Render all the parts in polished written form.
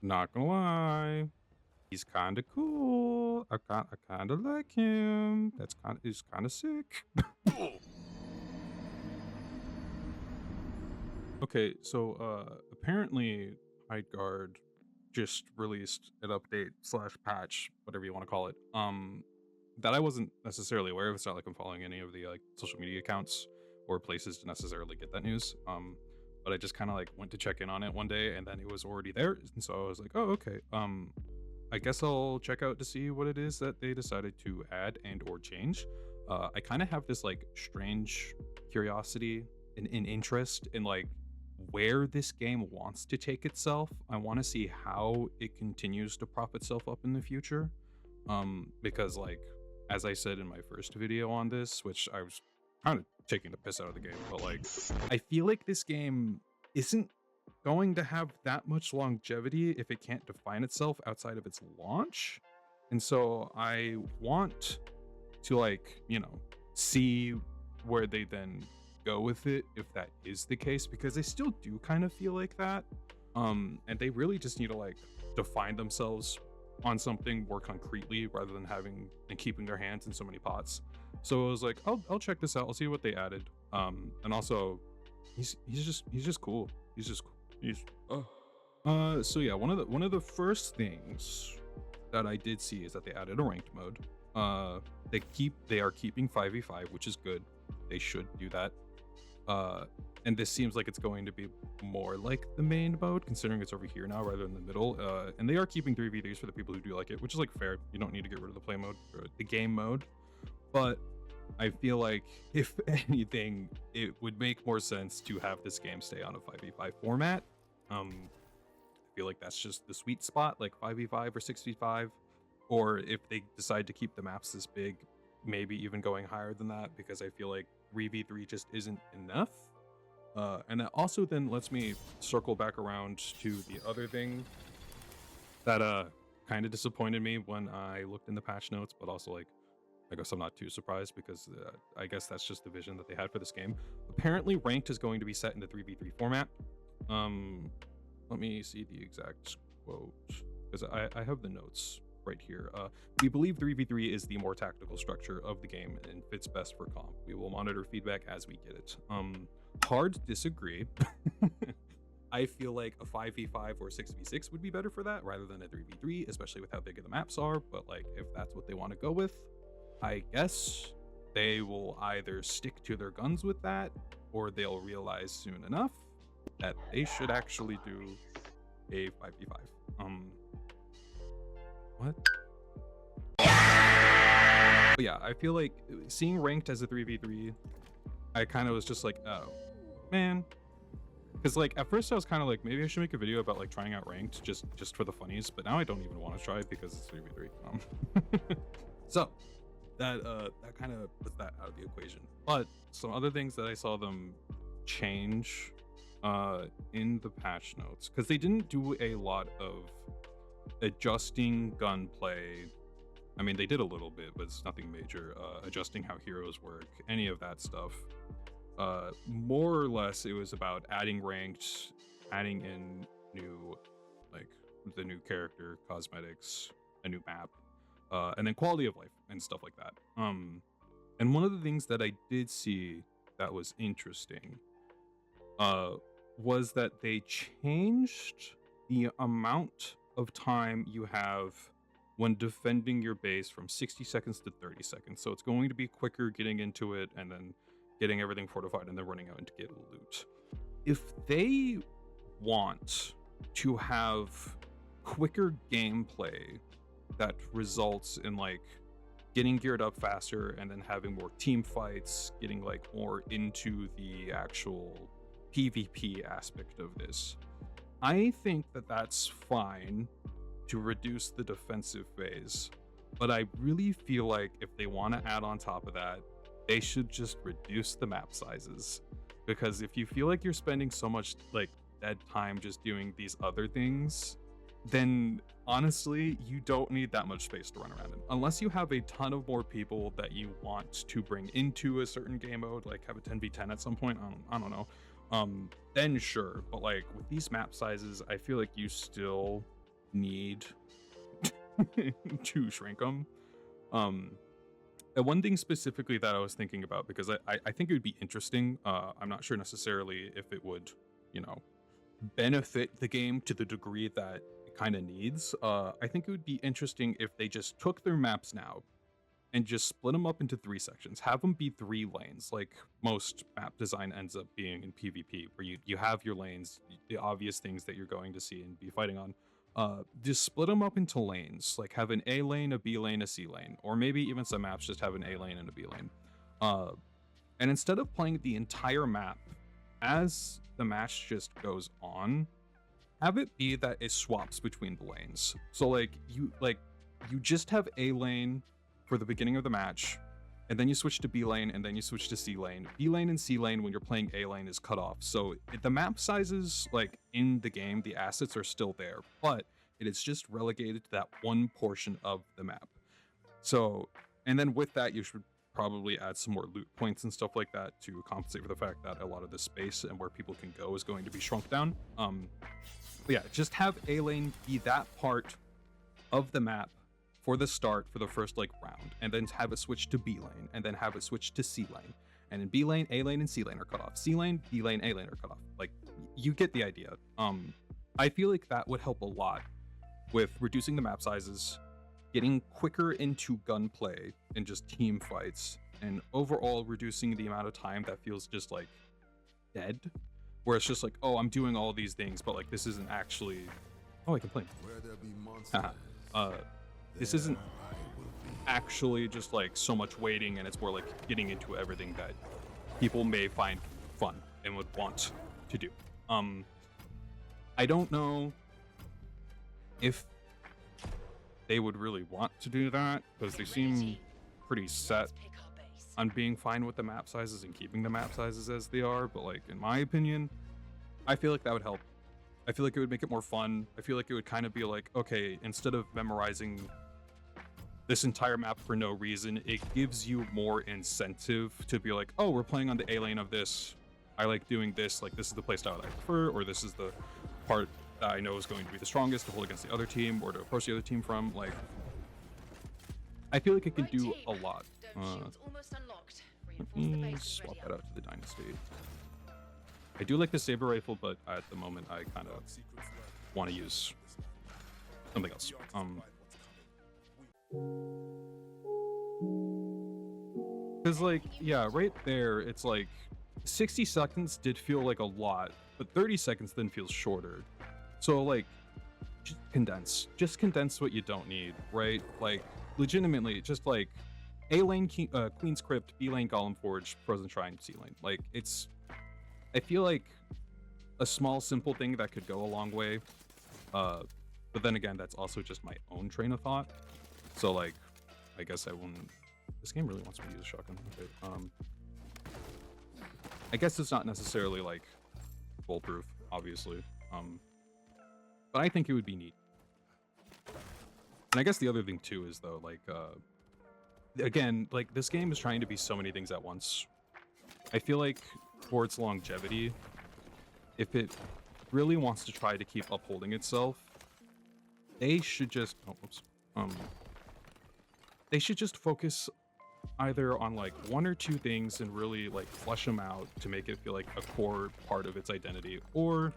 Not gonna lie, he's kind of cool. I kind of like him. He's kind of sick. Okay, so apparently Highguard just released an update slash patch, whatever you want to call it. That I wasn't necessarily aware of. It's not like I'm following any of the like social media accounts or places to necessarily get that news. But I just kind of like went to check in on it one day, and then it was already there, and so I was like, oh, okay. I guess I'll check out to see what it is that they decided to add and or change. I kind of have this like strange curiosity and interest in like where this game wants to take itself. I want to see how it continues to prop itself up in the future. Because like, as I said in my first video on this, which I was kind of taking the piss out of the game, but like, I feel like this game isn't going to have that much longevity if it can't define itself outside of its launch. And so I want to like, you know, see where they then go with it if that is the case, because they still do kind of feel like that. And they really just need to like define themselves on something more concretely rather than having and keeping their hands in so many pots. So I was like, I'll check this out. I'll see what they added. And also he's just cool. He's just cool. So yeah, one of the first things that I did see is that they added a ranked mode. They are keeping 5v5, which is good. They should do that. And this seems like it's going to be more like the main mode, considering it's over here now rather than the middle. And they are keeping 3v3s for the people who do like it, which is like fair. You don't need to get rid of the play mode or the game mode. But I feel like if anything, it would make more sense to have this game stay on a 5v5 format. I feel like that's just the sweet spot, like 5v5 or 6v5. Or if they decide to keep the maps this big, maybe even going higher than that, because I feel like 3v3 just isn't enough. And that also then lets me circle back around to the other thing that kind of disappointed me when I looked in the patch notes, but also like, I guess I'm not too surprised because I guess that's just the vision that they had for this game. Apparently ranked is going to be set in the 3v3 format. Let me see the exact quote, because I have the notes right here. We believe 3v3 is the more tactical structure of the game and fits best for comp. We will monitor feedback as we get it. Hard to disagree. I feel like a 5v5 or 6v6 would be better for that rather than a 3v3, especially with how big the maps are. But like, if that's what they want to go with, I guess they will either stick to their guns with that, or they'll realize soon enough that they should actually do a 5v5. What? But yeah, I feel like seeing ranked as a 3v3, I kind of was just like, oh man, because like at first I was kind of like, maybe I should make a video about like trying out ranked just for the funnies, but now I don't even want to try it because it's 3v3. So that kind of puts that out of the equation. But some other things that I saw them change in the patch notes, because they didn't do a lot of adjusting gunplay. I mean, they did a little bit, but it's nothing major. Adjusting how heroes work, any of that stuff. More or less, it was about adding ranked, adding in new, like the new character, cosmetics, a new map, and then quality of life and stuff like that. And one of the things that I did see that was interesting was that they changed the amount of time you have when defending your base from 60 seconds to 30 seconds. So it's going to be quicker getting into it and then getting everything fortified and then running out to get loot. If they want to have quicker gameplay that results in like getting geared up faster and then having more team fights, getting like more into the actual PvP aspect of this, I think that that's fine to reduce the defensive phase. But I really feel like if they want to add on top of that, they should just reduce the map sizes. Because if you feel like you're spending so much like dead time just doing these other things, then honestly, you don't need that much space to run around in. Unless you have a ton of more people that you want to bring into a certain game mode, like have a 10v10 at some point, I don't know. Then sure, but like with these map sizes, I feel like you still need to shrink them. And one thing specifically that I was thinking about, because I think it would be interesting, I'm not sure necessarily if it would, you know, benefit the game to the degree that it kind of needs. I think it would be interesting if they just took their maps now and just split them up into 3 sections. Have them be 3 lanes, like most map design ends up being in PvP, where you have your lanes, the obvious things that you're going to see and be fighting on. Just split them up into lanes, like have an A lane, a B lane, a C lane, or maybe even some maps just have an A lane and a B lane. And instead of playing the entire map as the match just goes on, have it be that it swaps between the lanes. So like you just have A lane for the beginning of the match, and then you switch to B lane, and then you switch to C lane. B lane and C lane when you're playing A lane is cut off. So the map sizes, like in the game, the assets are still there, but it is just relegated to that one portion of the map. So, and then with that, you should probably add some more loot points and stuff like that to compensate for the fact that a lot of the space and where people can go is going to be shrunk down. But yeah, just have A lane be that part of the map for the start, for the first like round, and then have it switch to B lane, and then have it switch to C lane. And in B lane, A lane and C lane are cut off. C lane, B lane, A lane are cut off. Like, you get the idea. I feel like that would help a lot with reducing the map sizes, getting quicker into gunplay and just team fights, and overall reducing the amount of time that feels just like dead, where it's just like, oh, I'm doing all these things, but like this isn't actually, oh, I can play. This isn't actually just like so much waiting, and it's more like getting into everything that people may find fun and would want to do. I don't know if they would really want to do that, because they seem pretty set on being fine with the map sizes and keeping the map sizes as they are, but like in my opinion, I feel like that would help. I feel like it would make it more fun. I feel like it would kind of be like, okay, instead of memorizing this entire map for no reason, it gives you more incentive to be like, oh, we're playing on the A lane of this. I like doing this. Like, this is the playstyle that I prefer, or this is the part that I know is going to be the strongest to hold against the other team or to approach the other team from. Like, I feel like it can do a lot. Let me swap that out to the Dynasty. I do like the saber rifle, but at the moment I kind of want to use something else. Because like, yeah, right there, it's like 60 seconds did feel like a lot, but 30 seconds then feels shorter. So like, just condense what you don't need, right? Like, legitimately, just like A lane Queen's Crypt, B lane Golem Forge, Frozen Shrine, C lane. Like, it's, I feel like a small simple thing that could go a long way, but then again, that's also just my own train of thought. So like, I guess I wouldn't. This game really wants me to use a shotgun. Okay. I guess it's not necessarily like foolproof, obviously. But I think it would be neat. And I guess the other thing too is though, like, again, like this game is trying to be so many things at once. I feel like for its longevity, if it really wants to try to keep upholding itself, they should just, oh, oops. They should just focus either on like 1 or 2 things and really like flesh them out to make it feel like a core part of its identity, or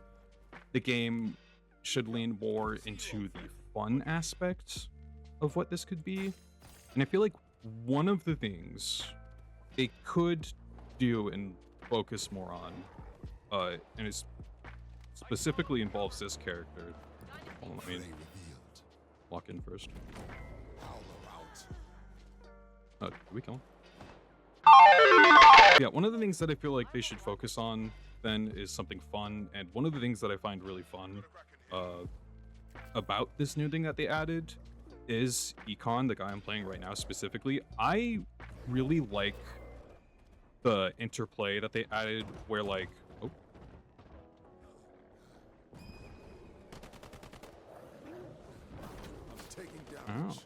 the game should lean more into the fun aspect of what this could be. And I feel like one of the things they could do and focus more on, and it specifically involves this character. Hold on, let me lock in first. Did we kill him? Yeah, one of the things that I feel like they should focus on then is something fun, and one of the things that I find really fun about this new thing that they added is Econ, the guy I'm playing right now specifically. I really like the interplay that they added where like, oh. Oh.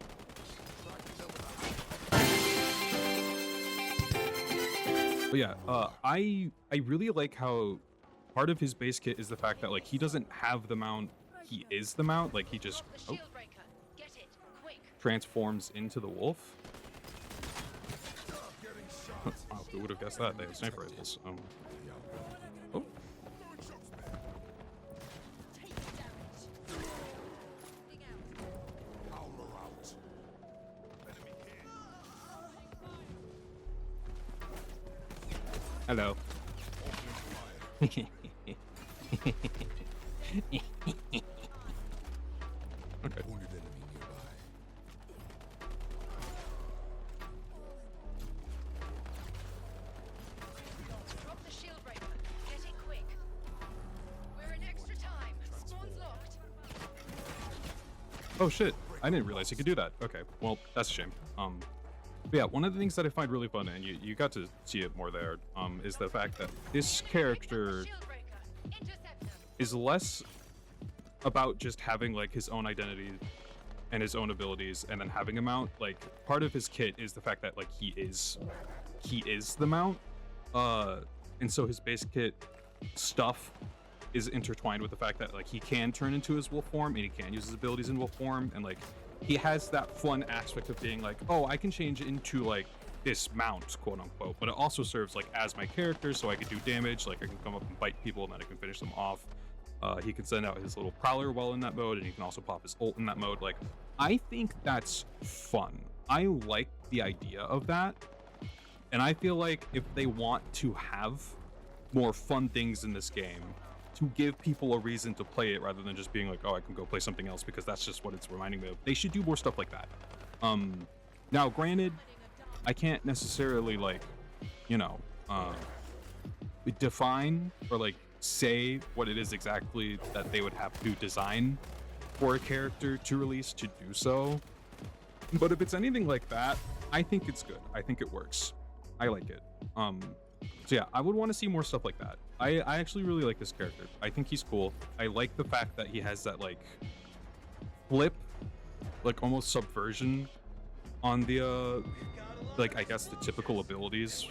But yeah, I really like how part of his base kit is the fact that like he doesn't have the mount, he is the mount. Like he just transforms into the wolf. Wow, who would have guessed that? They have sniper rifles. Oh. Hello. Okay. Oh shit, I didn't realize you could do that. Okay, well, that's a shame. But yeah, one of the things that I find really fun, and you got to see it more there, is the fact that this character is less about just having like his own identity and his own abilities and then having a mount. Like part of his kit is the fact that like he is the mount. And so his base kit stuff is intertwined with the fact that like he can turn into his wolf form and he can use his abilities in wolf form, and like he has that fun aspect of being like, oh, I can change into like this mount, quote unquote, but it also serves like as my character, so I can do damage, like I can come up and bite people and then I can finish them off. He can send out his little prowler while in that mode, and he can also pop his ult in that mode. Like, I think that's fun. I like the idea of that, and I feel like if they want to have more fun things in this game, to give people a reason to play it rather than just being like, oh, I can go play something else because that's just what it's reminding me of, they should do more stuff like that. Now granted, I can't necessarily like, you know, define or like say what it is exactly that they would have to design for a character to release to do so, but if it's anything like that, I think it's good. I think it works. I like it. So yeah, I would want to see more stuff like that. I actually really like this character. I think he's cool. I like the fact that he has that like flip, like almost subversion on the like I guess the typical abilities.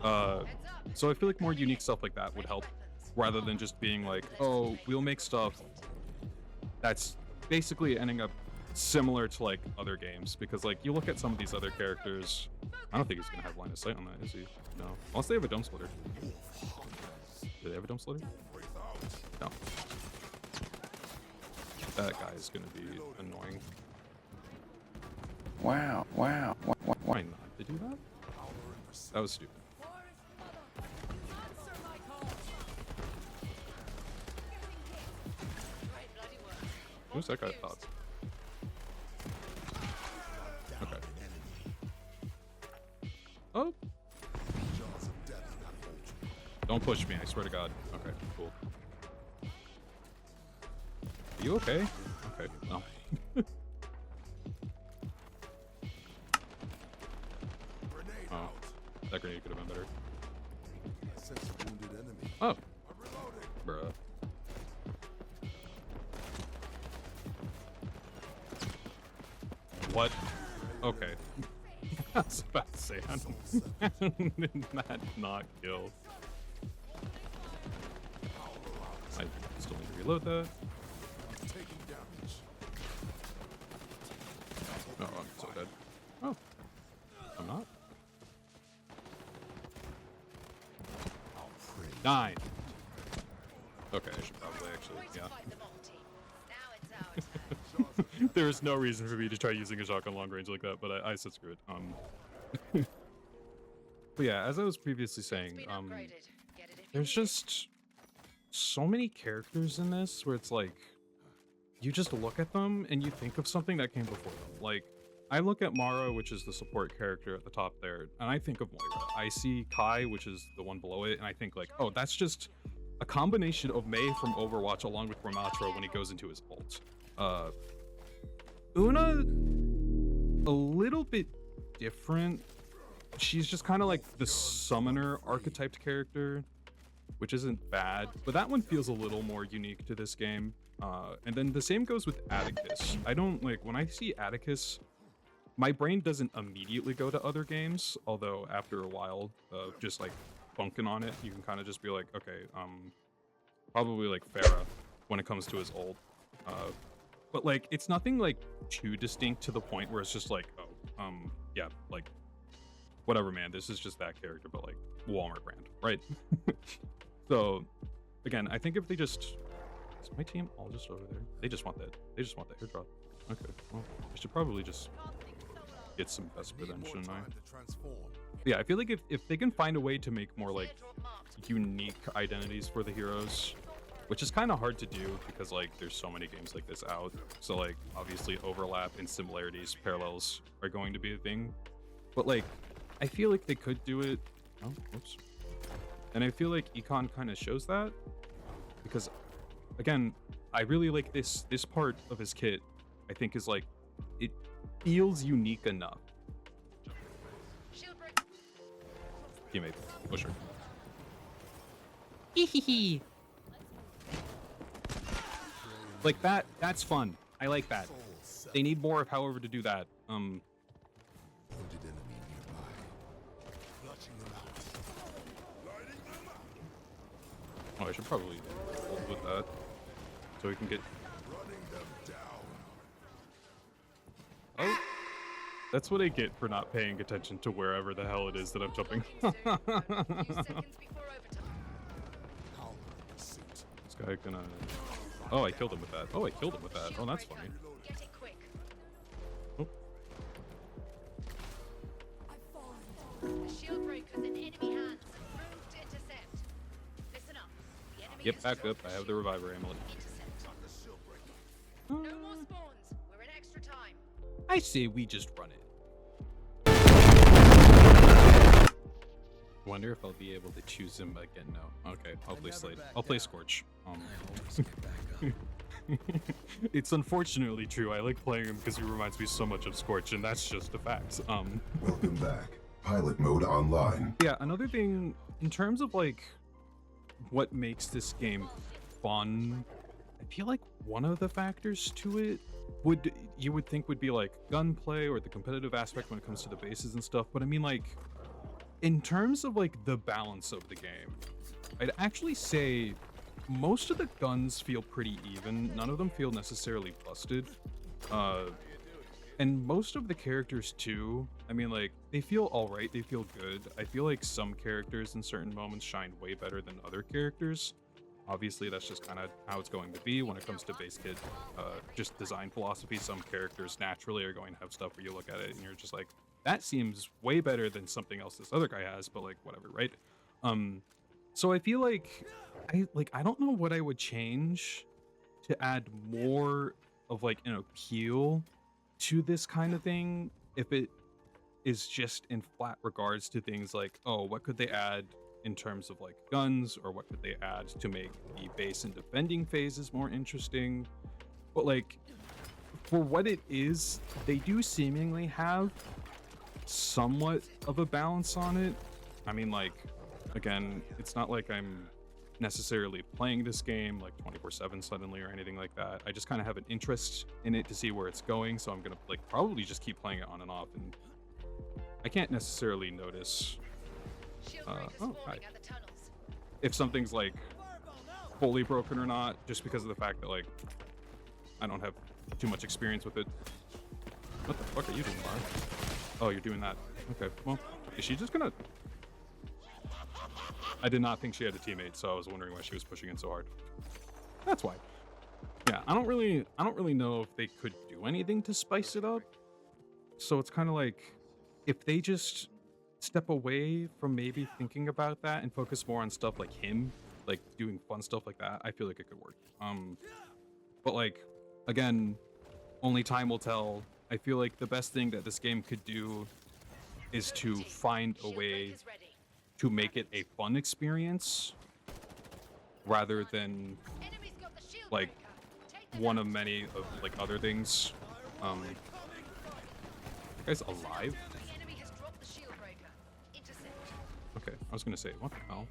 So I feel like more unique stuff like that would help, rather than just being like, oh, we'll make stuff that's basically ending up similar to like other games. Because like you look at some of these other characters, I don't think he's gonna have line of sight on that, is he? No, unless they have a dome splitter. Do they have a dome splitter? No. That guy is gonna be annoying. Wow. Why not to do that? That was stupid. Who's that guy thought? Okay. Oh! Don't push me, I swear to God. Okay, cool. Are you okay? Okay, no. Oh, that grenade could have been better. Oh. Bruh. What? Okay. I was about to say, how did that not kill? I still need to reload that. Oh, I'm so dead. Oh. I'm not? 9. Okay, I should probably actually, yeah. There is no reason for me to try using a shotgun long range like that, but I said screw it. But yeah, as I was previously saying, there's just so many characters in this where it's like, you just look at them and you think of something that came before them. Like, I look at Mara, which is the support character at the top there, and I think of Moira. I see Kai, which is the one below it, and I think like, oh, that's just a combination of Mei from Overwatch along with Ramattra when he goes into his ult. Una, a little bit different. She's just kind of like the summoner archetyped character. which isn't bad, but that one feels a little more unique to this game. And then the same goes with Atticus. I don't like when I see Atticus, my brain doesn't immediately go to other games, although after a while of just like bunking on it, you can kind of just be like, okay, probably like Farah when it comes to his ult. But like it's nothing like too distinct to the point where it's just like, oh, yeah, like whatever, man, this is just that character, but like Walmart brand, right? So again, I think if they just, is my team all just over there? They just want that. They just want that airdrop. Okay, well, I should probably just get some best then, shouldn't I? Yeah, I feel like if they can find a way to make more like unique identities for the heroes, which is kind of hard to do because like there's so many games like this out. So like obviously overlap and similarities, parallels are going to be a thing. But like I feel like they could do it. Oh, whoops. And I feel like Econ kind of shows that because again, I really like this part of his kit. I think is like it feels unique enough. Teammate, pusher. Hehehe. Like that's fun. I like that. They need more of however to do that. Oh, I should probably hold with that so we can get. Oh, that's what I get for not paying attention to wherever the hell it is that I'm jumping. This guy gonna. Oh, I killed him with that. Oh, I killed him with that. Oh, that's funny. Oh. Yep, back up. I have the reviver amulet. No more spawns. We're in extra time. I say we just run it. Wonder if I'll be able to choose him again. No. Okay, I'll play Slade. I'll play Scorch. It's unfortunately true. I like playing him because he reminds me so much of Scorch, and that's just a fact. Welcome back. Pilot mode online. Yeah, another thing in terms of like what makes this game fun, I feel like one of the factors to it you would think would be like gunplay or the competitive aspect when it comes to the bases and stuff, but I mean like in terms of like the balance of the game, I'd actually say most of the guns feel pretty even. None of them feel necessarily busted. And most of the characters too, I mean like they feel alright, they feel good. I feel like some characters in certain moments shine way better than other characters. Obviously that's just kind of how it's going to be when it comes to base kit, just design philosophy. Some characters naturally are going to have stuff where you look at it and you're just like, that seems way better than something else this other guy has, but like whatever, right? So I feel like I don't know what I would change to add more of like an appeal to this kind of thing if it is just in flat regards to things like, oh, what could they add in terms of like guns, or what could they add to make the base and defending phases more interesting? But like for what it is, they do seemingly have somewhat of a balance on it. I mean, like, again, it's not like I'm necessarily playing this game like 24/7 suddenly or anything like that. I just kind of have an interest in it to see where it's going, so I'm gonna like probably just keep playing it on and off, and I can't necessarily notice oh, hi. If something's like fully broken or not, just because of the fact that like I don't have too much experience with it. What the fuck are you doing, Mara? Oh, you're doing that. Okay, well, is she just gonna... I did not think she had a teammate, so I was wondering why she was pushing in so hard. That's why. Yeah, I don't really know if they could do anything to spice it up. So it's kind of like, if they just step away from maybe thinking about that and focus more on stuff like him, like doing fun stuff like that, I feel like it could work. But like, again, only time will tell. I feel like the best thing that this game could do is to find a way to make it a fun experience rather than like one of many of like other things. You guys alive? Okay, I was gonna say, what the hell?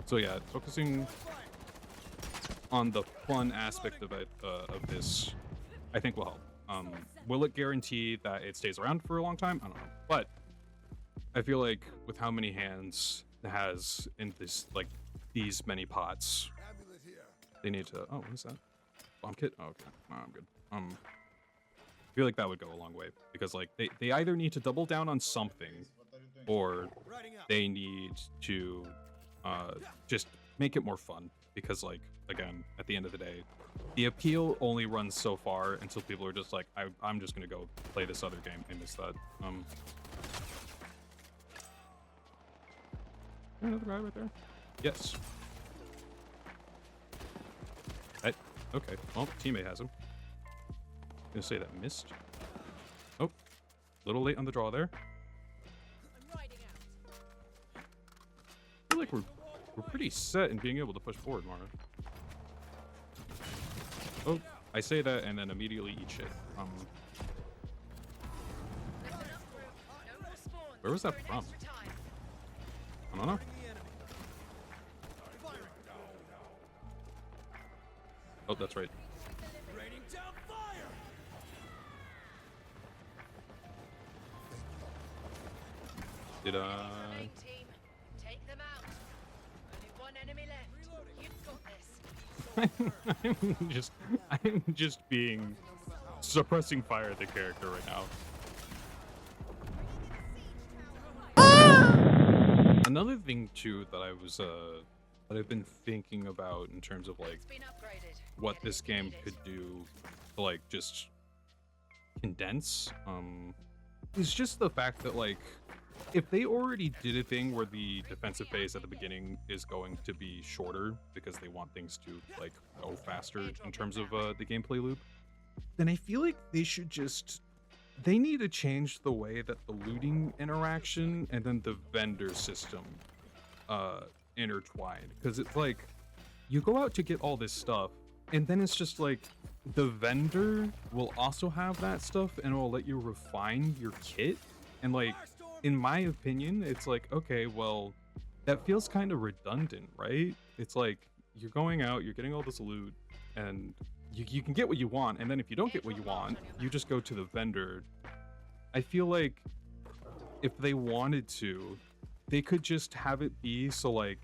So yeah, focusing on the fun aspect of it, of this, I think will help. Will it guarantee that it stays around for a long time? I don't know, but I feel like with how many hands it has in this, like these many pots, they need to. Oh, what is that? Bomb kit? Oh, okay, no, I'm good. I feel like that would go a long way because like they either need to double down on something, or they need to just make it more fun. Because like again, at the end of the day, the appeal only runs so far until people are just like, I'm just gonna go play this other game. I miss that. Another guy right there. Yes. Okay. Well, teammate has him. Gonna say that missed. Oh, little late on the draw there. I feel like we're pretty set in being able to push forward, Mara. Oh, I say that and then immediately eat shit. Where was that from? I don't know. Oh, that's right. Did Take them out. Only one enemy left. You've got this. I'm just being suppressing fire at the character right now. Another thing too that that I've been thinking about in terms of like It's been upgraded. what Get this it if you game need it. could do to like just condense is just the fact that like if they already did a thing where the defensive phase at the beginning is going to be shorter because they want things to like go faster in terms of the gameplay loop, then I feel like they need to change the way that the looting interaction and then the vendor system intertwine, because it's like you go out to get all this stuff and then it's just like the vendor will also have that stuff and it will let you refine your kit, and like in my opinion it's like, okay, well that feels kind of redundant, right? It's like you're going out, you're getting all this loot, and you can get what you want, and then if you don't get what you want, you just go to the vendor. I feel like if they wanted to, they could just have it be so like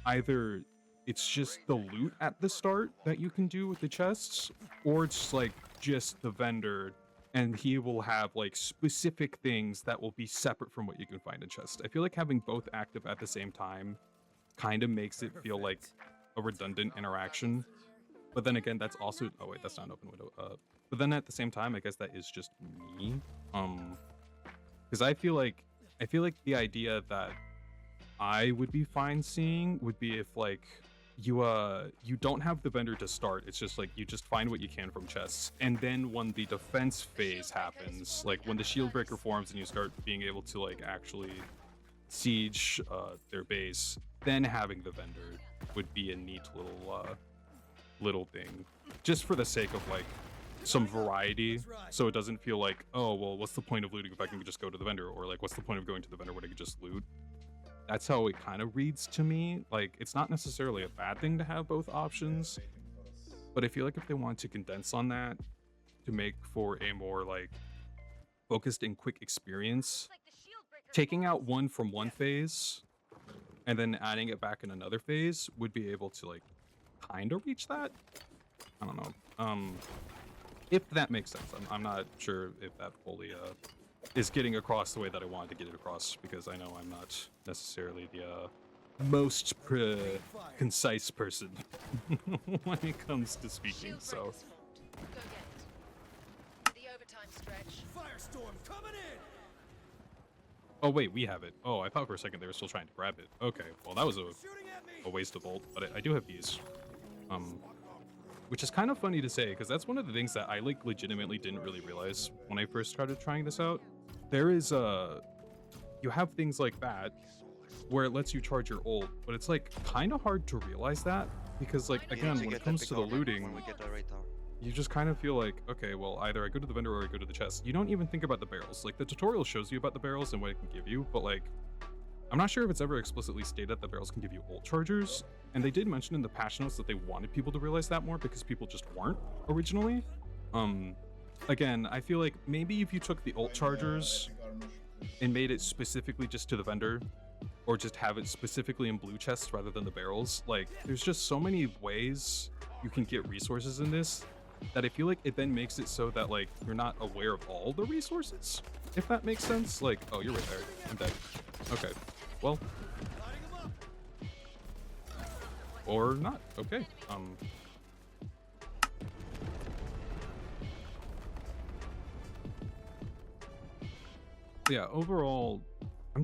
either it's just the loot at the start that you can do with the chests, or it's like just the vendor and he will have like specific things that will be separate from what you can find in chests. I feel like having both active at the same time kind of makes it feel like a redundant interaction. But then again, that's also, oh wait, that's not an open window. But then at the same time, I guess that is just me. Because I feel like the idea that I would be fine seeing would be if like you don't have the vendor to start. It's just like you just find what you can from chests, and then when the defense phase happens, like when the shield breaker forms and you start being able to like actually siege their base, then having the vendor would be a neat little thing, just for the sake of like some variety, so it doesn't feel like, oh well, what's the point of looting if I can just go to the vendor, or like what's the point of going to the vendor when I can just loot. That's how it kind of reads to me. Like it's not necessarily a bad thing to have both options, but I feel like if they want to condense on that to make for a more like focused and quick experience, taking out one from one phase and then adding it back in another phase would be able to like kind of reach that. I don't know. If that makes sense. I'm not sure if that fully is getting across the way that I wanted to get it across, because I know I'm not necessarily the most concise person when it comes to speaking. Shield So breaker's formed. Go get it. The overtime stretch. Firestorm coming in. oh wait, we have it. Oh, I thought for a second they were still trying to grab it. Okay, well that was Shooting at me. a waste of ult, but I do have these. Which is kind of funny to say, because that's one of the things that I like legitimately didn't really realize when I first started trying this out. There is you have things like that where it lets you charge your ult, but it's like kind of hard to realize that, because like again, when it comes to the looting, you just kind of feel like, okay, well either I go to the vendor or I go to the chest. You don't even think about the barrels. Like the tutorial shows you about the barrels and what it can give you, but like I'm not sure if it's ever explicitly stated that barrels can give you ult chargers, and they did mention in the patch notes that they wanted people to realize that more because people just weren't originally. Again, I feel like maybe if you took the ult chargers and made it specifically just to the vendor, or just have it specifically in blue chests rather than the barrels, like there's just so many ways you can get resources in this that I feel like it then makes it so that like you're not aware of all the resources, if that makes sense. Like, oh, you're right there. I'm dead. Okay. Well, Lighting 'em up. or not. Okay. Yeah, overall, I'm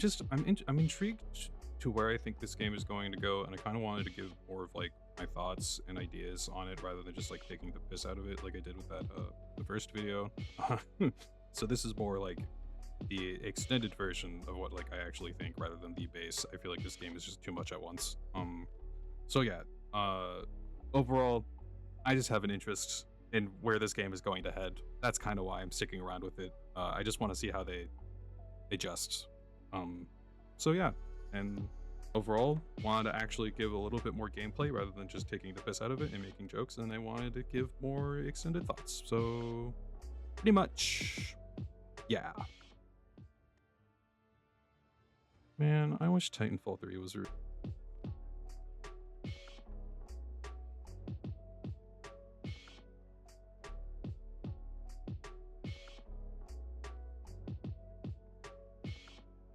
intrigued to where I think this game is going to go, and I kind of wanted to give more of like my thoughts and ideas on it rather than just like taking the piss out of it like I did with that the first video. So this is more like the extended version of what like I actually think rather than the base. I feel like this game is just too much at once. So yeah, overall, I just have an interest in where this game is going to head. That's kind of why I'm sticking around with it. I just want to see how they adjust. So yeah, and overall wanted to actually give a little bit more gameplay rather than just taking the piss out of it and making jokes, and I wanted to give more extended thoughts. So pretty much, yeah. Man, I wish Titanfall 3 was